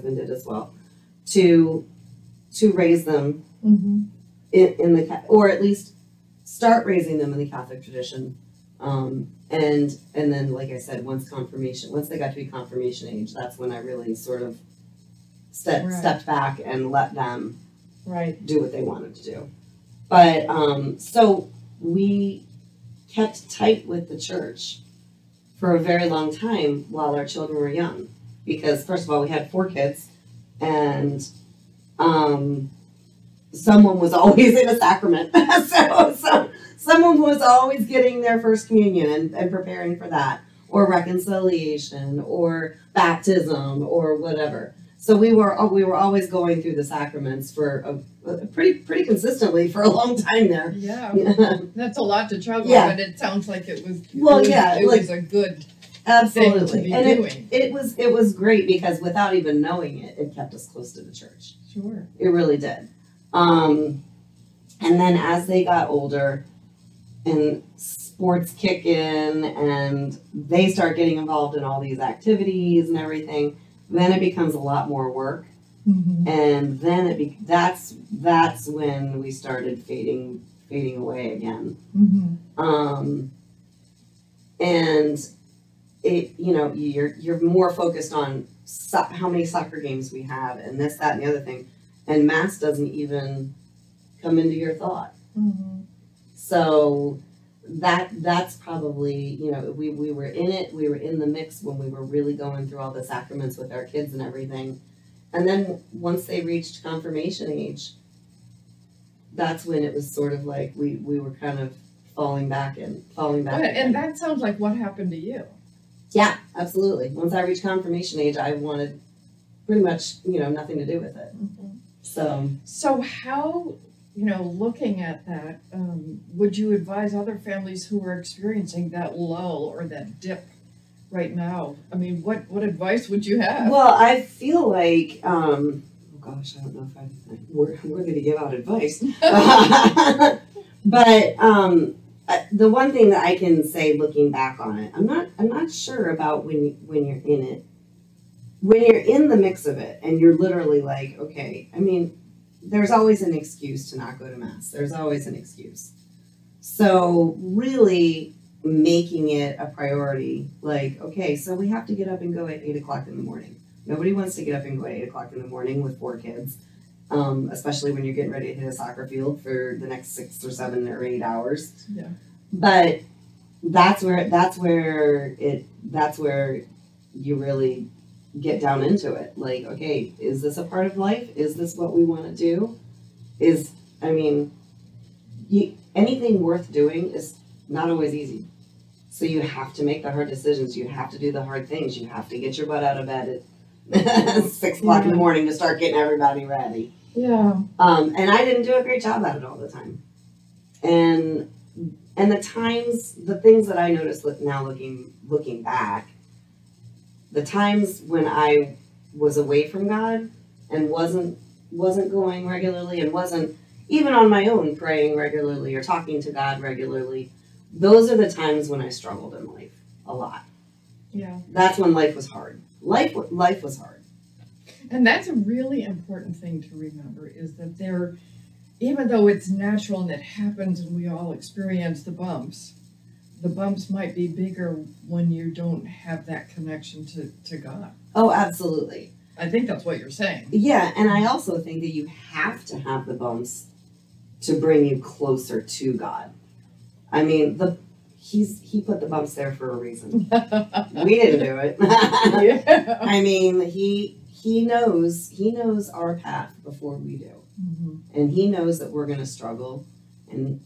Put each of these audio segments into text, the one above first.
husband did as well, to raise them in the, or at least start raising them in the Catholic tradition. And then, like I said, once they got to be confirmation age, that's when I really sort of stepped back and let them do what they wanted to do. But so we kept tight with the church for a very long time while our children were young, because first of all, we had 4 kids, and someone was always in a sacrament. so someone was always getting their first communion and preparing for that, or reconciliation, or baptism, or whatever. So we were always going through the sacraments for a pretty consistently for a long time there. Yeah, that's a lot to juggle, but it sounds like it was. It was a good thing to be doing. It was great, because without even knowing it, it kept us close to the church. Sure, it really did. And then as they got older, and sports kick in, and they start getting involved in all these activities and everything, then it becomes a lot more work. And then that's when we started fading away again. And it, you're more focused on how many soccer games we have, and this, that, and the other thing, and Mass doesn't even come into your thought. So that's probably, we were in it, we were in the mix when we were really going through all the sacraments with our kids and everything. And then once they reached confirmation age, that's when it was sort of like we were kind of falling back. And that sounds like what happened to you. Yeah, absolutely. Once I reached confirmation age, I wanted pretty much, nothing to do with it. So how, looking at that, would you advise other families who are experiencing that lull or that dip right now? I mean, what advice would you have? Well, I feel like, oh gosh, I don't know if I'm worthy to give out advice. But the one thing that I can say, looking back on it, I'm not sure about when you're in it. When you're in the mix of it, and you're literally like, okay, I mean, there's always an excuse to not go to Mass. There's always an excuse. So really making it a priority, like, okay, so we have to get up and go at 8 o'clock in the morning. Nobody wants to get up and go at 8 o'clock in the morning with 4 kids, especially when you're getting ready to hit a soccer field for the next 6 or 7 or 8 hours. Yeah. But that's where you really get down into it. Like, okay, is this a part of life? Is this what we want to do? Anything worth doing is not always easy. So you have to make the hard decisions. You have to do the hard things. You have to get your butt out of bed at 6 o'clock in the morning to start getting everybody ready. Yeah. And I didn't do a great job at it all the time. And the things that I noticed now looking back, the times when I was away from God and wasn't going regularly, and wasn't even on my own praying regularly or talking to God regularly, those are the times when I struggled in life a lot. Yeah. That's when life was hard. Life was hard. And that's a really important thing to remember, is that even though it's natural and it happens and we all experience the bumps might be bigger when you don't have that connection to God. Oh, absolutely. I think that's what you're saying. Yeah, and I also think that you have to have the bumps to bring you closer to God. I mean, he put the bumps there for a reason. We didn't do it. Yeah. I mean, he knows our path before we do. Mm-hmm. And he knows that we're going to struggle, and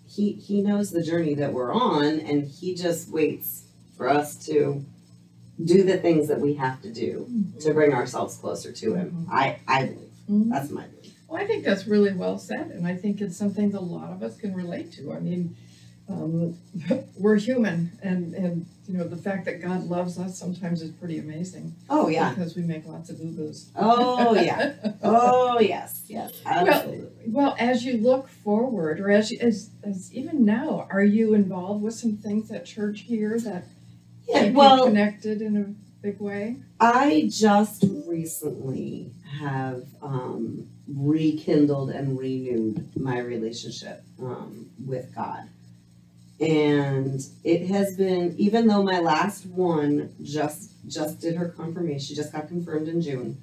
he knows the journey that we're on, and he just waits for us to do the things that we have to do to bring ourselves closer to him. I believe. That's my belief. Well, I think that's really well said, and I think it's something that a lot of us can relate to. I mean, we're human, and the fact that God loves us sometimes is pretty amazing. Oh yeah, because we make lots of boo-boos. Oh yeah. Oh yes, absolutely. Well, as you look forward, or as even now, are you involved with some things at church here that keep you connected in big way? I just recently have rekindled and renewed my relationship with God. And it has been, even though my last one just did her confirmation, she just got confirmed in June.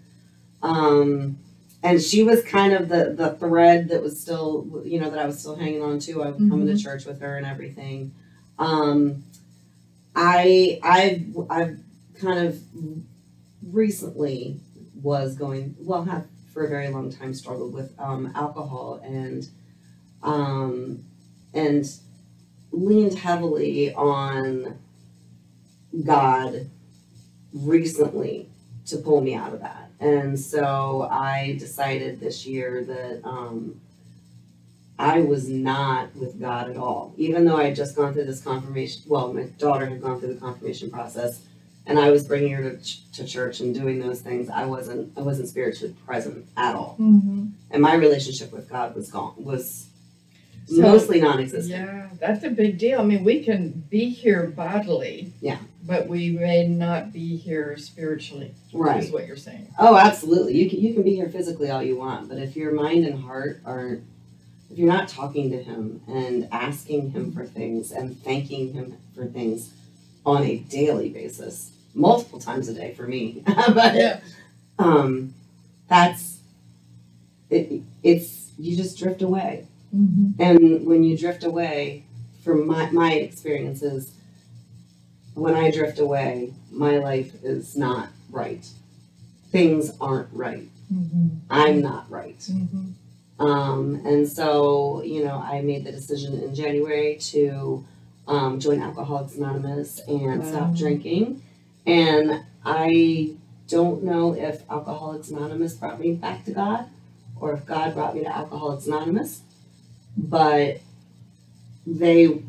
And she was kind of the thread that was still, that I was still hanging on to. I would come to church with her and everything. I've kind of recently have for a very long time struggled with alcohol and leaned heavily on God recently to pull me out of that. And so I decided this year that I was not with God at all. Even though I had just gone through this confirmation, my daughter had gone through the confirmation process, and I was bringing her to church and doing those things. I wasn't spiritually present at all. And my relationship with God was mostly non-existent. Yeah, that's a big deal. I mean, we can be here bodily. Yeah. But we may not be here spiritually. Right. Is what you're saying. Oh, absolutely. You can be here physically all you want, but if your mind and heart aren't, if you're not talking to Him and asking Him for things and thanking Him for things on a daily basis, multiple times a day for me, but yeah. That's it. You just drift away. And when you drift away, from my experiences, when I drift away, my life is not right. Things aren't right. I'm not right. And so, I made the decision in January to join Alcoholics Anonymous and stop drinking. And I don't know if Alcoholics Anonymous brought me back to God or if God brought me to Alcoholics Anonymous, but they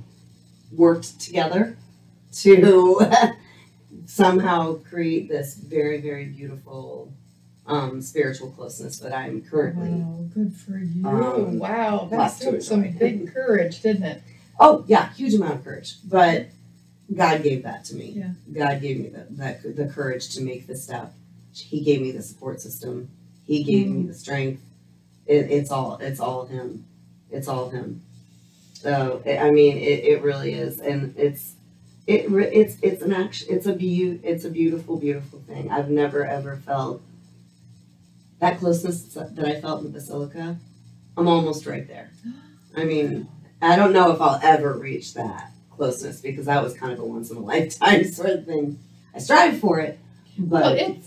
worked together to somehow create this very, very beautiful spiritual closeness that I'm currently. Wow, good for you. Wow, that took some big courage, didn't it? Oh, yeah, huge amount of courage. But God gave that to me. Yeah. God gave me the courage to make this step. He gave me the support system. He gave me the strength. It's all Him. It's all Him. So it really is, and it's a beautiful, beautiful thing. I've never ever felt that closeness that I felt in the Basilica. I'm almost right there. I don't know if I'll ever reach that closeness because that was kind of a once in a lifetime sort of thing. I strive for it, but well,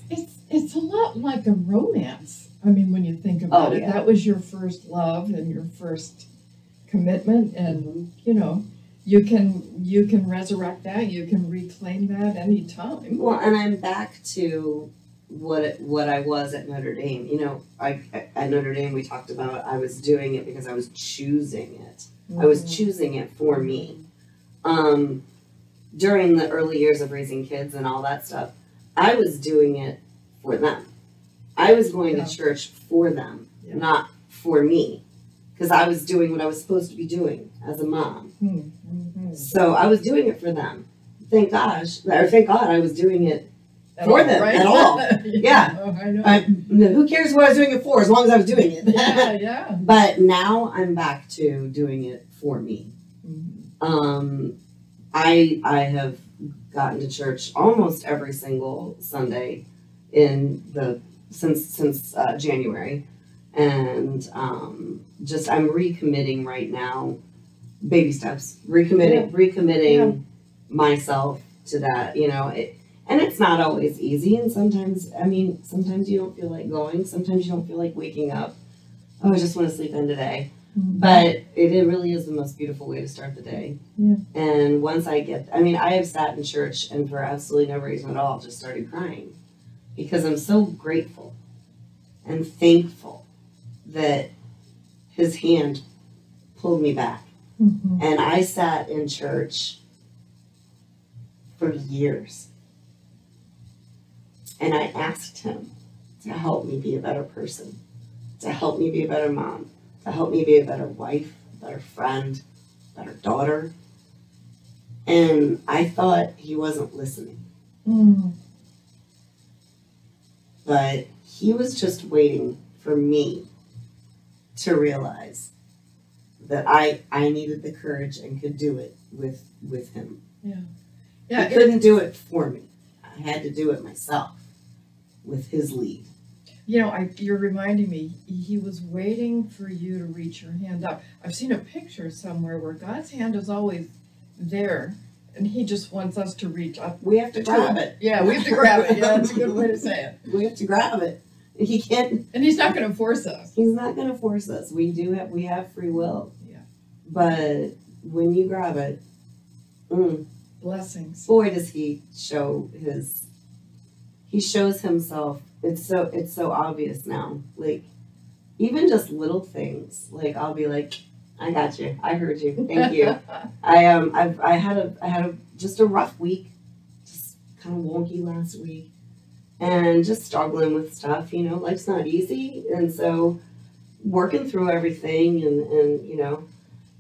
it's a lot like a romance. When you think about it, that was your first love and your first commitment, and you can resurrect that, you can reclaim that anytime. Well, and I'm back to what I was at Notre Dame. At Notre Dame we talked about I was doing it because I was choosing it. I was choosing it for me. During the early years of raising kids and all that stuff, I was doing it for them. I was going to church for them, not for me. Because I was doing what I was supposed to be doing as a mom. So I was doing it for them. Thank God I was doing it for them at all. Yeah. Oh, I know. Who cares what I was doing it for as long as I was doing it. Yeah. But now I'm back to doing it for me. I have gotten to church almost every single Sunday since January. And I'm recommitting right now, baby steps, recommitting myself to that, and it's not always easy. And sometimes you don't feel like going. Sometimes you don't feel like waking up. Oh, I just want to sleep in today. But it really is the most beautiful way to start the day. Yeah. And once I have sat in church and for absolutely no reason at all, just started crying because I'm so grateful and thankful that His hand pulled me back. And I sat in church for years. And I asked Him to help me be a better person, to help me be a better mom, to help me be a better wife, a better friend, a better daughter. And I thought He wasn't listening. But he was just waiting for me to realize that I needed the courage and could do it with him. Yeah. He couldn't do it for me. I had to do it myself with his lead. You're reminding me, he was waiting for you to reach your hand up. I've seen a picture somewhere where God's hand is always there, and he just wants us to reach up. We have to grab it. Yeah, we have to grab it. Yeah, that's a good way to say it. We have to grab it. He can't. And he's not going to force us. He's not going to force us. We have free will. Yeah. But when you grab it, blessings. Boy, does he show his. He shows himself. It's so obvious now. Like, even just little things. Like, I'll be like, I got you. I heard you. Thank you. I had just a rough week, just kind of wonky last week, and just struggling with stuff. Life's not easy, and so working through everything,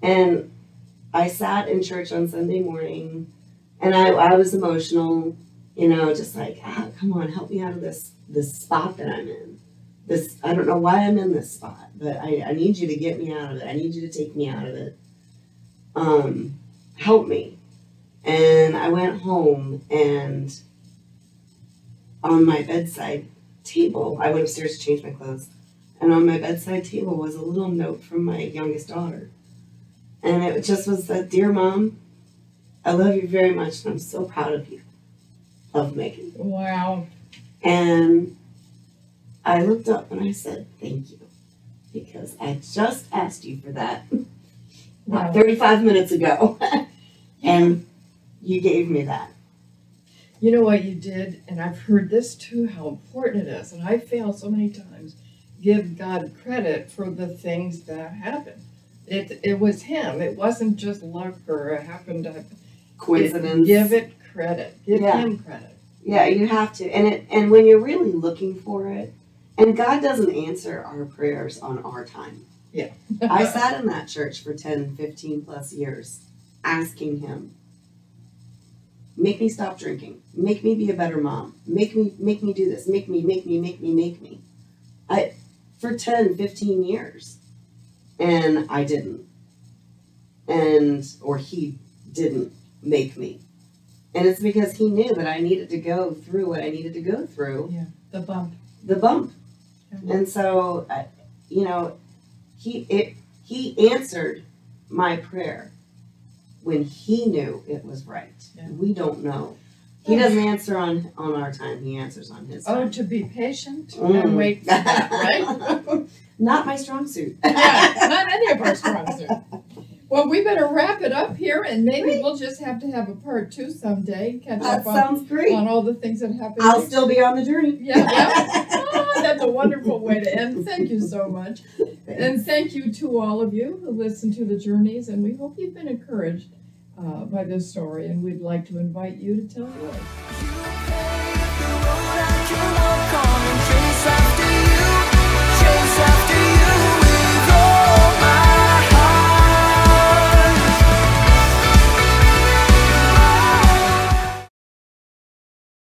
and I sat in church on Sunday morning, and I was emotional. Just like, come on, help me out of this spot that I'm in. I don't know why I'm in this spot, but I need you to get me out of it. I need you to take me out of it. Help me. And I went home, and on my bedside table, I went upstairs to change my clothes, and on my bedside table was a little note from my youngest daughter. And it just was that, "Dear Mom, I love you very much, and I'm so proud of you. Love, Megan." Wow. And I looked up and I said, "Thank you," because I just asked you for that Wow. 35 minutes ago, and you gave me that. You know what you did, and I've heard this too, how important it is, and I fail so many times, give God credit for the things that happen. It was him. It wasn't just luck or it happened to Coincidence. Give it credit. Give Yeah. him credit. Yeah, you have to. And when you're really looking for it, and God doesn't answer our prayers on our time. Yeah. I sat in that church for 10, 15 plus years asking him, make me stop drinking. Make me be a better mom. Make me do this. Make me. For 10, 15 years. And I didn't. Or he didn't make me. And it's because he knew that I needed to go through what I needed to go through. Yeah, the bump. Yeah. And so, he answered my prayer when he knew it was right. Yeah. We don't know. He doesn't answer on our time. He answers on his time. Oh, to be patient and wait for that, right? Not my strong suit. Yeah, not any of our strong suit. Well, we better wrap it up here, and maybe we'll just have to have a part 2 someday. Catch That up sounds great. on all the things that happened. I'll still be on the journey. Yeah. Oh, that's a wonderful way to end. Thank you so much. And thank you to all of you who listened to the journeys, and we hope you've been encouraged by this story, and we'd like to invite you to tell yours. You paved the road I can walk on and